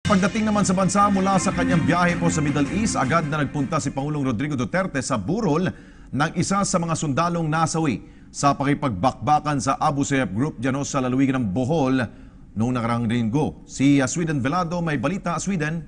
Pagdating naman sa bansa mula sa kanyang biyahe po sa Middle East, agad na nagpunta si Pangulong Rodrigo Duterte sa burol ng isa sa mga sundalong nasawi sa pakipagbakbakan sa Abu Sayyaf Group dyan sa lalawigan ng Bohol noong nakarang linggo. Si Sweden Velado may balita. Sweden.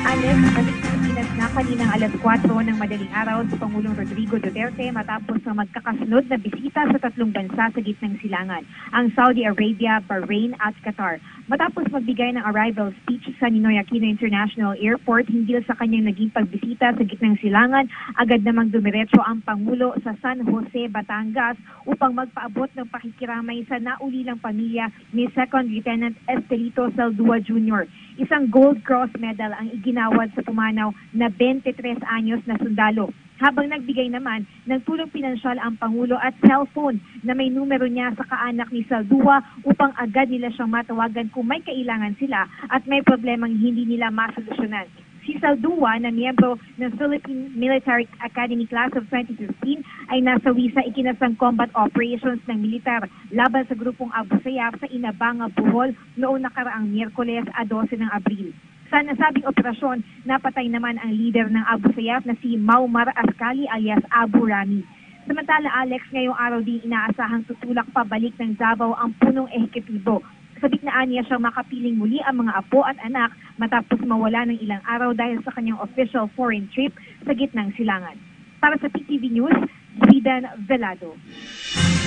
Alex, balik sa Pilipinas na kaninang alas 4 ng madaling araw si Pangulong Rodrigo Duterte matapos ang magkakasunod na bisita sa tatlong bansa sa gitnang silangan, ang Saudi Arabia, Bahrain at Qatar. Matapos magbigay ng arrival speech sa Ninoy Aquino International Airport hinggil sa kanyang naging pagbisita sa gitnang silangan, agad namang dumiretso ang Pangulo sa San Jose, Batangas upang magpaabot ng pakikiramay sa naulilang pamilya ni Second Lieutenant Estelito Saldua Jr. Isang Gold Cross Medal ang iginawad sa pumanaw na 23 anyos na sundalo. Habang nagbigay naman ng tulong pinansyal ang Pangulo at cellphone na may numero niya sa kaanak ni Saldua upang agad nila siyang matawagan kung may kailangan sila at may problemang hindi nila masolusyonan. Si Saldua na miyembro ng Philippine Military Academy Class of 2015 ay nasawi sa ikinasang combat operations ng militar laban sa grupong Abu Sayyaf sa Inabanga, Bohol noong nakaraang Miyerkules 12 ng Abril. Sa nasabing operasyon, napatay naman ang leader ng Abu Sayyaf na si Muammar Askari alias Abu Rami. Samantala, Alex, ngayong araw din inaasahang tutulak pabalik ng Davao ang punong ehekutibo. Sa biglaan niya siyang makapiling muli ang mga apo at anak matapos mawala ng ilang araw dahil sa kanyang official foreign trip sa gitnang silangan. Para sa PTV News, Sweden Velado.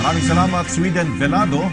Maraming salamat, Sweden Velado.